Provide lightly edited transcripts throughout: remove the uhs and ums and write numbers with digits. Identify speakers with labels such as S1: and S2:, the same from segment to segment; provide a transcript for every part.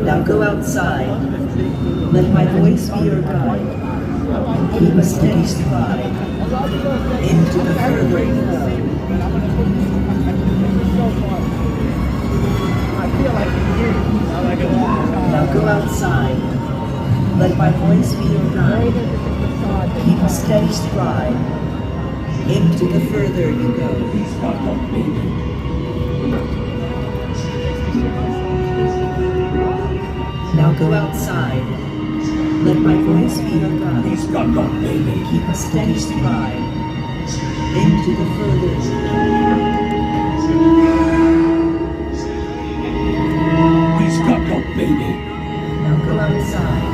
S1: Now go outside. Let my voice be your guide. Keep a steady stride. Into the further you go. Now go outside. Let my voice be your guide. Keep a steady stride. Into the further you go. Now go outside. Let my voice be your guide. Keep a steady stride. Into the further you go.
S2: He's got no baby.
S1: Now go outside.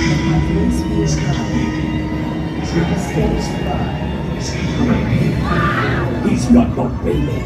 S1: Let my voice be your guide. Keep a steady stride.
S2: He's got no baby.